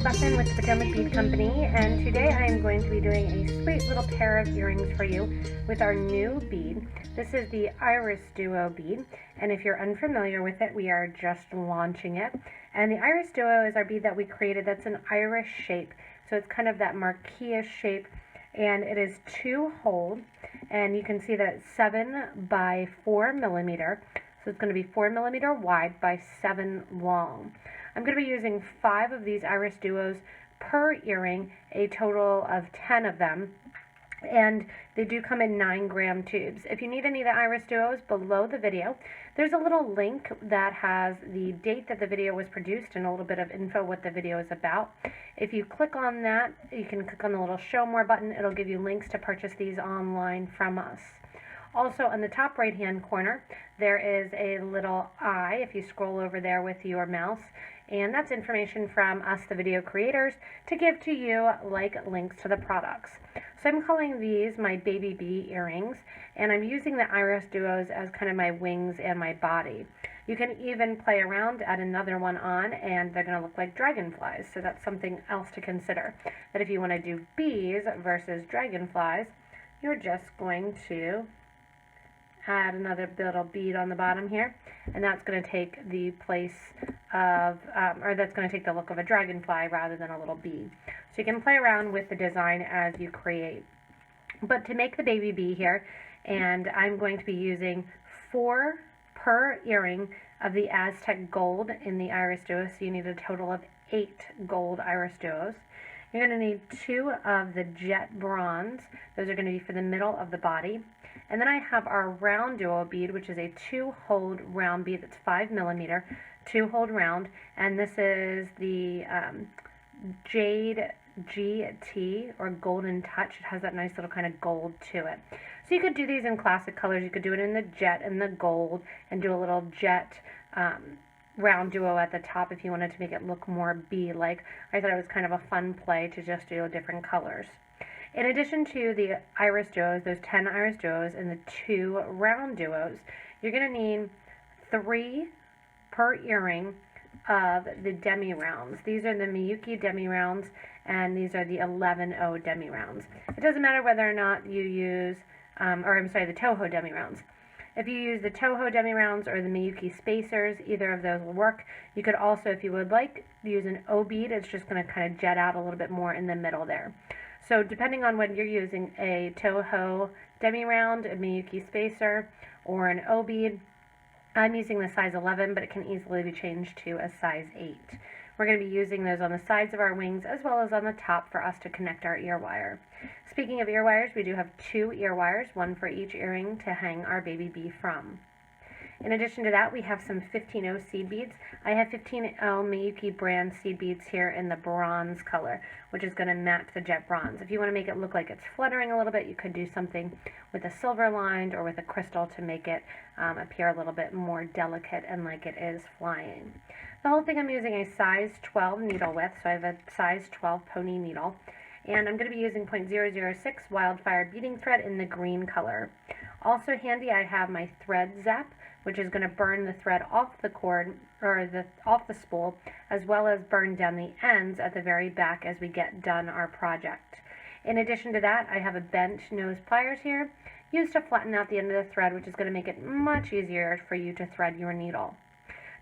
Buchman with the Potomac Bead Company, and today I am going to be doing a sweet little pair of earrings for you with our new bead. This is the IrisDuo bead, and if you're unfamiliar with it, we are just launching it. And the IrisDuo is our bead that we created that's an iris shape, so it's kind of that marquee-ish shape, and it is 2-hold, and you can see that it's 7 by 4 millimeter, so it's going to be 4 millimeter wide by 7 long. I'm going to be using 5 of these IrisDuos per earring, a total of 10 of them, and they do come in 9-gram tubes. If you need any of the IrisDuos, below the video, there's a little link that has the date that the video was produced and a little bit of info what the video is about. If you click on that, you can click on the little show more button. It'll give you links to purchase these online from us. Also, on the top right-hand corner, there is a little eye, if you scroll over there with your mouse, and that's information from us, the video creators, to give to you, like links to the products. So I'm calling these my baby bee earrings, and I'm using the IrisDuos as kind of my wings and my body. You can even play around, add another one on, and they're going to look like dragonflies, so that's something else to consider. That if you want to do bees versus dragonflies, you're just going to add another little bead on the bottom here, and that's going to take the place of, or that's going to take the look of a dragonfly rather than a little bee. So you can play around with the design as you create. But to make the baby bee here, and I'm going to be using 4 per earring of the Aztec gold in the IrisDuo, so you need a total of 8 gold IrisDuos. You're going to need 2 of the jet bronze. Those are going to be for the middle of the body. And then I have our RounDuo bead, which is a 2-hold round bead that's 5 millimeter, 2-hold round. And this is the Jade GT, or Golden Touch. It has that nice little kind of gold to it. So you could do these in classic colors. You could do it in the jet and the gold, and do a little jet RounDuo at the top if you wanted to make it look more bee-like. I thought it was kind of a fun play to just do different colors. In addition to the IrisDuos, those 10 IrisDuos and the 2 RounDuos, you're going to need 3 per earring of the demi-rounds. These are the Miyuki demi-rounds, and these are the 11-0 demi-rounds. It doesn't matter whether or not you use, the Toho demi-rounds. If you use the Toho demi-rounds or the Miyuki spacers, either of those will work. You could also, if you would like, use an O bead. It's just going to kind of jet out a little bit more in the middle there. So depending on whether you're using a Toho demi-round, a Miyuki spacer, or an O bead, I'm using the size 11, but it can easily be changed to a size 8. We're going to be using those on the sides of our wings as well as on the top for us to connect our ear wire. Speaking of ear wires, we do have 2 ear wires, 1 for each earring to hang our baby bee from. In addition to that, we have some 15-0 seed beads. I have 15-0 Miyuki brand seed beads here in the bronze color, which is going to match the jet bronze. If you want to make it look like it's fluttering a little bit, you could do something with a silver lined or with a crystal to make it appear a little bit more delicate and like it is flying. The whole thing I'm using a size 12 needle width, so I have a size 12 pony needle. And I'm going to be using .006 wildfire beading thread in the green color. Also handy, I have my thread zap, which is going to burn the thread off the cord, or off the spool, as well as burn down the ends at the very back as we get done our project. In addition to that, I have a bent nose pliers here, used to flatten out the end of the thread, which is going to make it much easier for you to thread your needle.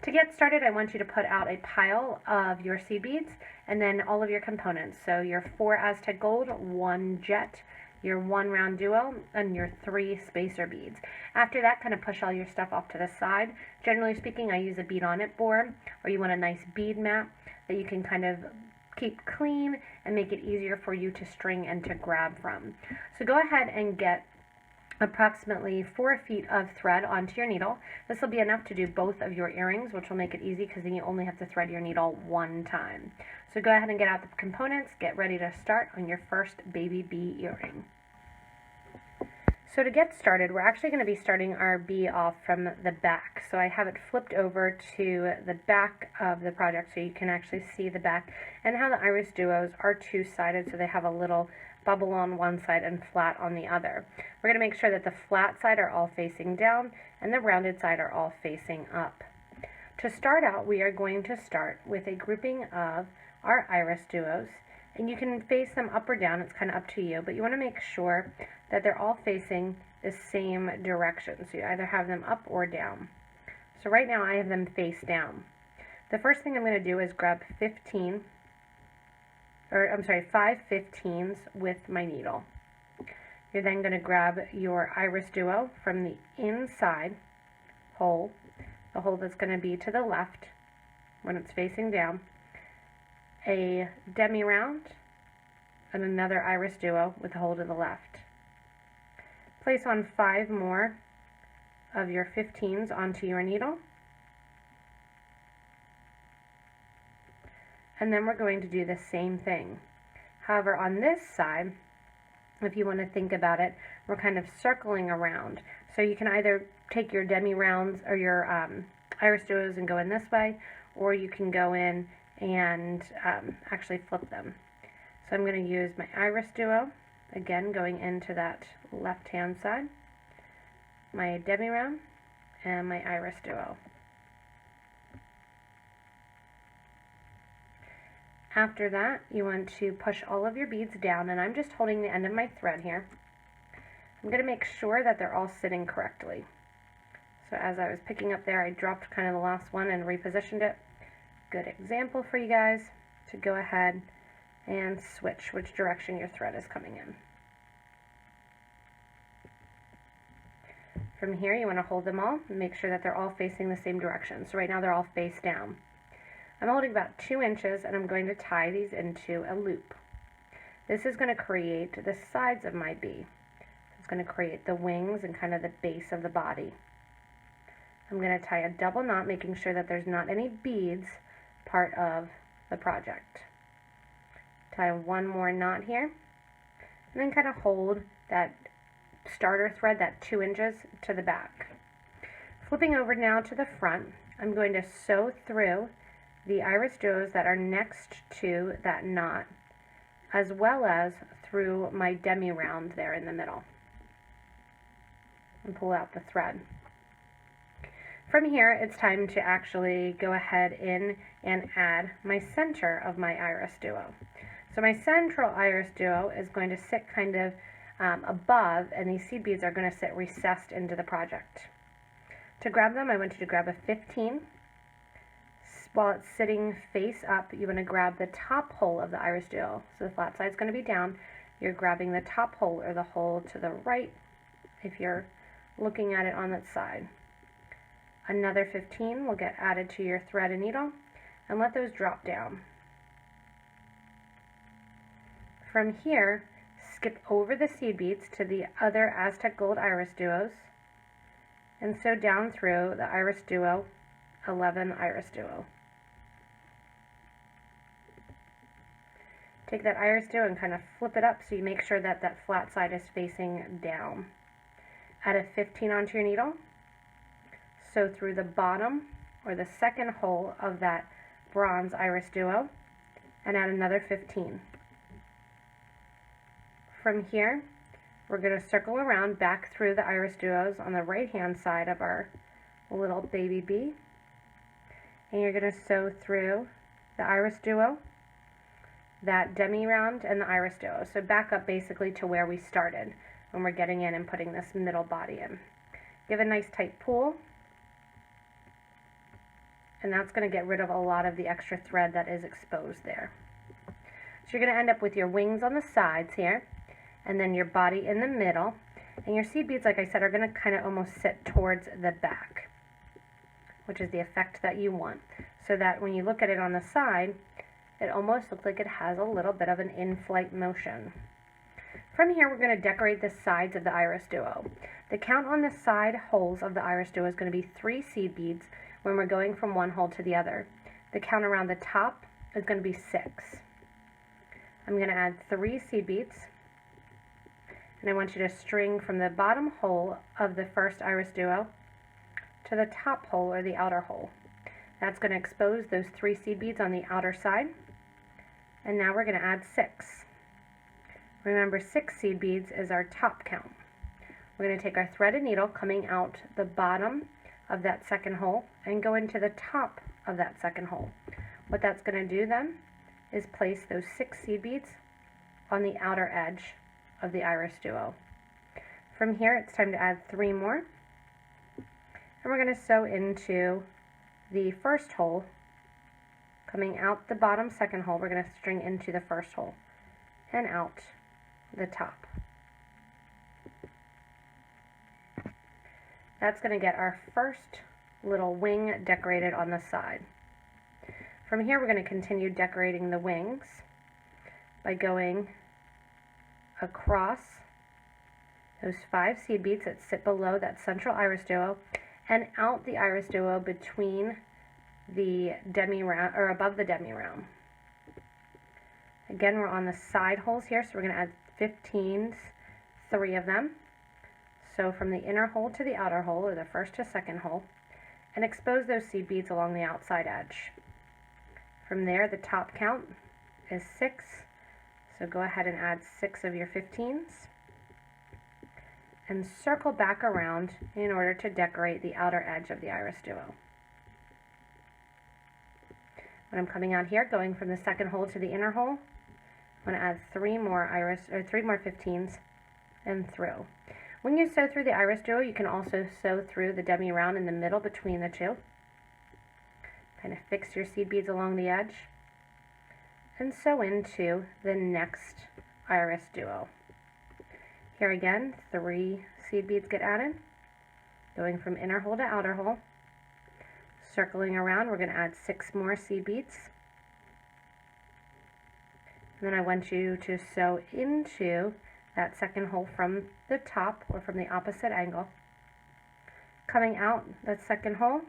To get started, I want you to put out a pile of your seed beads and then all of your components. So your 4 Aztec gold, 1 jet, your 1 RounDuo, and your 3 spacer beads. After that, kind of push all your stuff off to the side. Generally speaking, I use a beadonit board, or you want a nice bead mat that you can kind of keep clean and make it easier for you to string and to grab from. So go ahead and get approximately 4 feet of thread onto your needle. This will be enough to do both of your earrings, which will make it easy because then you only have to thread your needle 1 time. So go ahead and get out the components, get ready to start on your first baby bee earring. So to get started, we're actually going to be starting our bee off from the back. So I have it flipped over to the back of the project so you can actually see the back and how the IrisDuos are 2-sided, so they have a little bubble on one side and flat on the other. We're going to make sure that the flat side are all facing down and the rounded side are all facing up. To start out, we are going to start with a grouping of our IrisDuos. And you can face them up or down, it's kind of up to you, but you want to make sure that they're all facing the same direction. So you either have them up or down. So right now I have them face down. The first thing I'm going to do is grab 5 15s with my needle. You're then going to grab your IrisDuo from the inside hole, the hole that's going to be to the left when it's facing down, a demi-round, and another IrisDuo with a hole to the left. Place on 5 more of your 15s onto your needle. And then we're going to do the same thing. However, on this side, if you want to think about it, we're kind of circling around. So you can either take your demi-rounds or your IrisDuos and go in this way, or you can go in and actually flip them. So I'm going to use my IrisDuo, again going into that left-hand side, my demi-round, and my IrisDuo. After that, you want to push all of your beads down, and I'm just holding the end of my thread here. I'm going to make sure that they're all sitting correctly. So as I was picking up there, I dropped kind of the last one and repositioned it. Good example for you guys to go ahead and switch which direction your thread is coming in. From here, you want to hold them all and make sure that they're all facing the same direction. So right now they're all face down. I'm holding about 2 inches, and I'm going to tie these into a loop. This is going to create the sides of my bee. It's going to create the wings and kind of the base of the body. I'm going to tie a double knot, making sure that there's not any beads part of the project. Tie one more knot here, and then kind of hold that starter thread, that 2 inches, to the back. Flipping over now to the front, I'm going to sew through the IrisDuos that are next to that knot, as well as through my demi-round there in the middle, and pull out the thread. From here, it's time to actually go ahead in and add my center of my IrisDuo. So my central IrisDuo is going to sit kind of above, and these seed beads are going to sit recessed into the project. To grab them, I want you to grab a 15. While it's sitting face up, you want to grab the top hole of the IrisDuo. So the flat side is going to be down. You're grabbing the top hole, or the hole to the right if you're looking at it on that side. Another 15 will get added to your thread and needle, and let those drop down. From here, skip over the seed beads to the other Aztec Gold IrisDuos, and sew down through the IrisDuo 11 IrisDuo. Take that IrisDuo and kind of flip it up so you make sure that that flat side is facing down. Add a 15 onto your needle, sew through the bottom or the second hole of that bronze IrisDuo, and add another 15. From here, we're going to circle around back through the IrisDuos on the right hand side of our little baby bee, and you're going to sew through the IrisDuo, that demi-round, and the IrisDuo. So back up basically to where we started when we're getting in and putting this middle body in. Give a nice tight pull, and that's going to get rid of a lot of the extra thread that is exposed there. So you're going to end up with your wings on the sides here, and then your body in the middle, and your seed beads, like I said, are going to kind of almost sit towards the back, which is the effect that you want, so that when you look at it on the side, it almost looks like it has a little bit of an in-flight motion. From here, we're going to decorate the sides of the IrisDuo. The count on the side holes of the IrisDuo is going to be 3 seed beads when we're going from one hole to the other. The count around the top is going to be 6. I'm going to add 3 seed beads, and I want you to string from the bottom hole of the first IrisDuo to the top hole or the outer hole. That's going to expose those 3 seed beads on the outer side. And now we're going to add 6. Remember, 6 seed beads is our top count. We're going to take our thread and needle coming out the bottom of that second hole and go into the top of that second hole. What that's going to do then is place those 6 seed beads on the outer edge of the IrisDuo. From here, it's time to add 3 more. And we're going to sew into the first hole. Coming out the bottom second hole, we're going to string into the first hole and out the top. That's going to get our first little wing decorated on the side. From here, we're going to continue decorating the wings by going across those 5 seed beads that sit below that central IrisDuo and out the IrisDuo between the demi-round, or above the demi-round. Again, we're on the side holes here, so we're going to add 15s, 3 of them. So from the inner hole to the outer hole, or the first to second hole, and expose those seed beads along the outside edge. From there, the top count is 6, so go ahead and add 6 of your 15s, and circle back around in order to decorate the outer edge of the IrisDuo. When I'm coming out here, going from the second hole to the inner hole, I'm going to add 3 more 15s and through. When you sew through the IrisDuo, you can also sew through the demi-round in the middle between the two. Kind of fix your seed beads along the edge and sew into the next IrisDuo. Here again, 3 seed beads get added, going from inner hole to outer hole. Circling around, we're going to add 6 more seed beads. And then I want you to sew into that second hole from the top, or from the opposite angle. Coming out that second hole,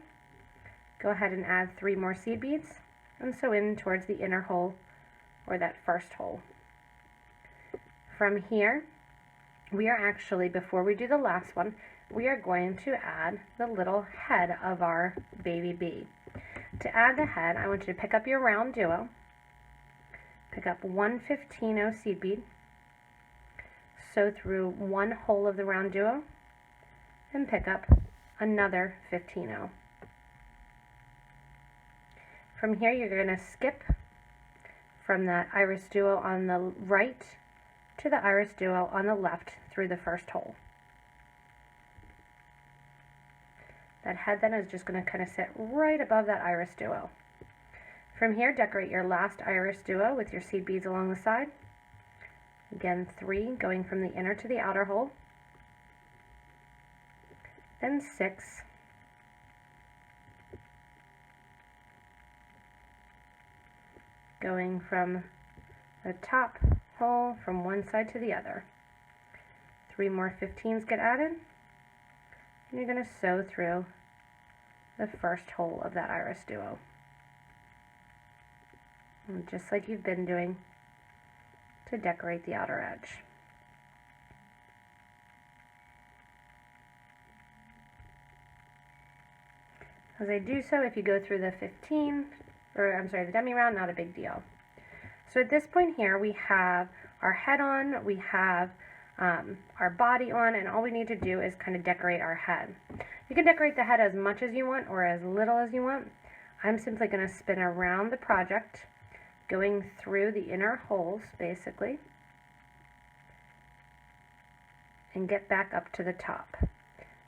go ahead and add 3 more seed beads and sew in towards the inner hole, or that first hole. From here, we are actually, before we do the last one, we are going to add the little head of our baby bee. To add the head, I want you to pick up your RounDuo, pick up 1 15-0 seed bead, sew through 1 hole of the RounDuo, and pick up another 15-0. From here, you're going to skip from that IrisDuo on the right to the IrisDuo on the left through the first hole. That head then is just going to kind of sit right above that IrisDuo. From here, decorate your last IrisDuo with your seed beads along the side. Again, 3 going from the inner to the outer hole. Then 6. Going from the top hole from one side to the other. 3 more 15s get added. And you're going to sew through the first hole of that IrisDuo. And just like you've been doing to decorate the outer edge. As I do so, if you go through the the demi-round, not a big deal. So at this point here, we have our head on, we have our body on, and all we need to do is kind of decorate our head. You can decorate the head as much as you want or as little as you want. I'm simply going to spin around the project, going through the inner holes, basically, and get back up to the top.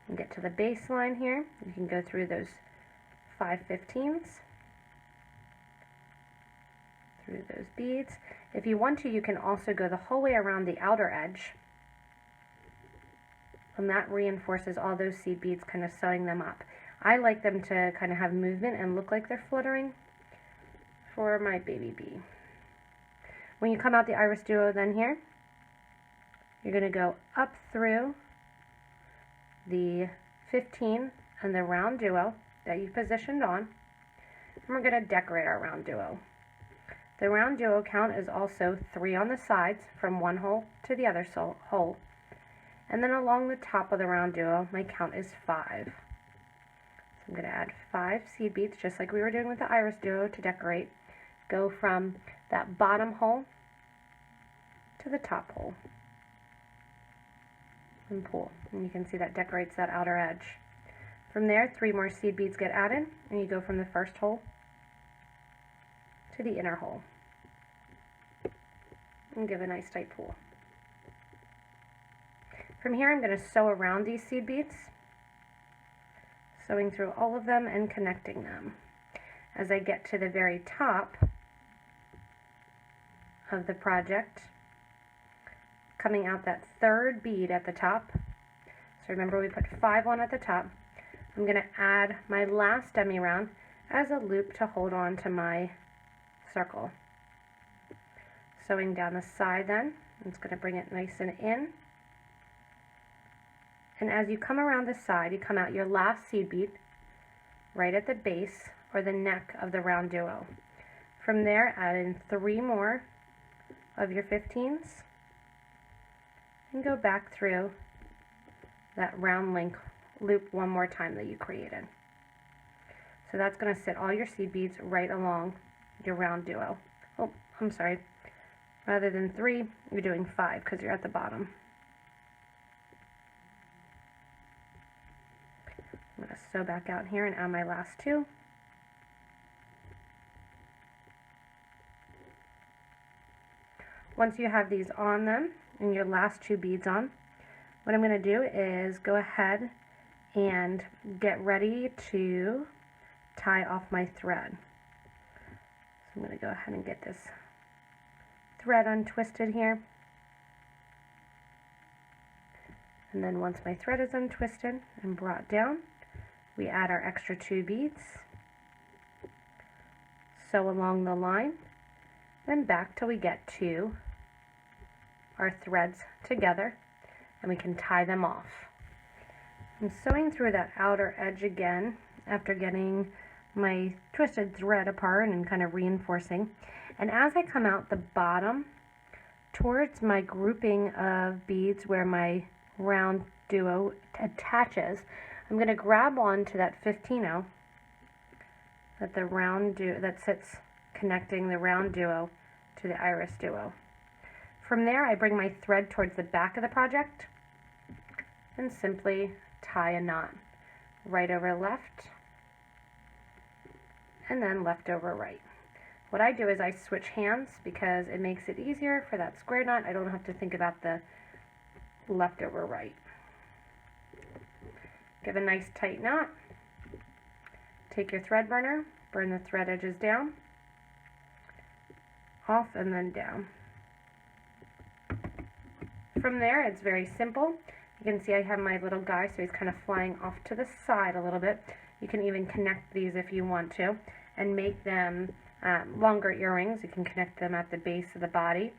And get to the baseline here. You can go through those 5 15s, through those beads. If you want to, you can also go the whole way around the outer edge, and that reinforces all those seed beads, kind of sewing them up. I like them to kind of have movement and look like they're fluttering for my baby bee. When you come out the IrisDuo then here, you're going to go up through the 15 and the RounDuo that you positioned on, and we're going to decorate our RounDuo. The RounDuo count is also 3 on the sides from one hole to the other hole, and then along the top of the RounDuo, my count is 5. So I'm going to add 5 seed beads, just like we were doing with the IrisDuo to decorate. Go from that bottom hole to the top hole and pull, and you can see that decorates that outer edge. From there, 3 more seed beads get added, and you go from the first hole to the inner hole. and give a nice tight pull. From here I'm going to sew around these seed beads, sewing through all of them and connecting them. As I get to the very top of the project, coming out that third bead at the top, so remember we put 5 on at the top, I'm going to add my last demi round as a loop to hold on to my circle. Sewing down the side then, I'm just going to bring it nice and in. And as you come around the side, you come out your last seed bead right at the base or the neck of the RounDuo. From there, add in 3 more of your 15s and go back through that round link loop one more time that you created. So that's going to sit all your seed beads right along your RounDuo. Oh, I'm sorry. Rather than 3, you're doing 5 because you're at the bottom. I'm going to sew back out here and add my last 2. Once you have these on them and your last 2 beads on, what I'm going to do is go ahead and get ready to tie off my thread. So I'm going to go ahead and get this thread untwisted here. And then once my thread is untwisted and brought down, we add our extra 2 beads, sew along the line, then back till we get to our threads together, and we can tie them off. I'm sewing through that outer edge again after getting my twisted thread apart and kind of reinforcing. And as I come out the bottom towards my grouping of beads where my RounDuo attaches, I'm going to grab onto that 15-0 that the RounDuo that sits connecting the RounDuo to the IrisDuo. From there, I bring my thread towards the back of the project and simply tie a knot. Right over left, and then left over right. What I do is I switch hands because it makes it easier for that square knot. I don't have to think about the left over right. Give a nice tight knot. Take your thread burner, burn the thread edges down, off and then down. From there, it's very simple. You can see I have my little guy, so he's kind of flying off to the side a little bit. You can even connect these if you want to and make them longer earrings. You can connect them at the base of the body.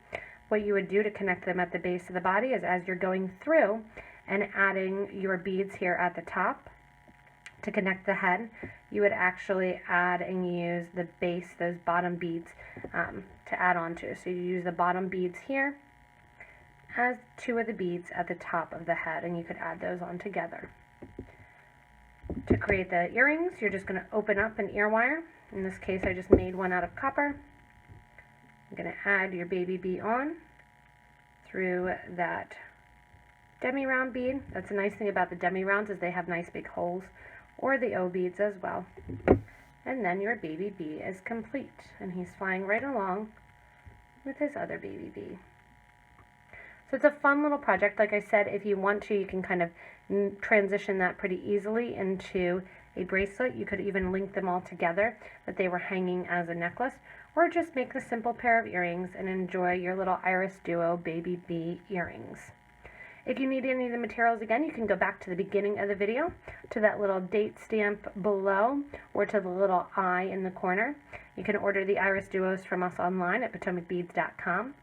What you would do to connect them at the base of the body is as you're going through and adding your beads here at the top to connect the head, you would actually add and use the base, those bottom beads, to add on to. So you use the bottom beads here as 2 of the beads at the top of the head, and you could add those on together. To create the earrings, you're just going to open up an ear wire. In this case, I just made one out of copper. I'm going to add your baby bee on through that demi-round bead. That's a nice thing about the demi-rounds is they have nice big holes, or the O beads as well. And then your baby bee is complete, and he's flying right along with his other baby bee. So it's a fun little project. Like I said, if you want to, you can kind of transition that pretty easily into a bracelet. You could even link them all together, that they were hanging as a necklace, or just make a simple pair of earrings and enjoy your little IrisDuo baby bee earrings. If you need any of the materials again, you can go back to the beginning of the video, to that little date stamp below, or to the little eye in the corner. You can order the IrisDuos from us online at PotomacBeads.com.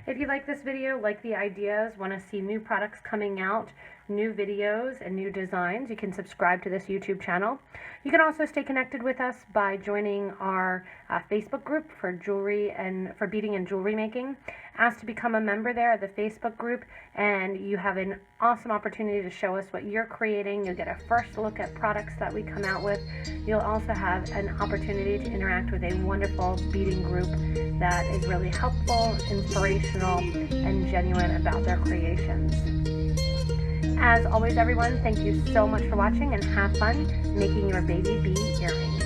If you like this video, like the ideas, want to see new products coming out, new videos, and new designs, you can subscribe to this YouTube channel. You can also stay connected with us by joining our Facebook group for jewelry and for beading and jewelry making. Ask to become a member there of the Facebook group, and you have an awesome opportunity to show us what you're creating. You'll get a first look at products that we come out with. You'll also have an opportunity to interact with a wonderful beading group that is really helpful, inspirational, and genuine about their creations. As always, everyone, thank you so much for watching, and have fun making your baby bee earrings.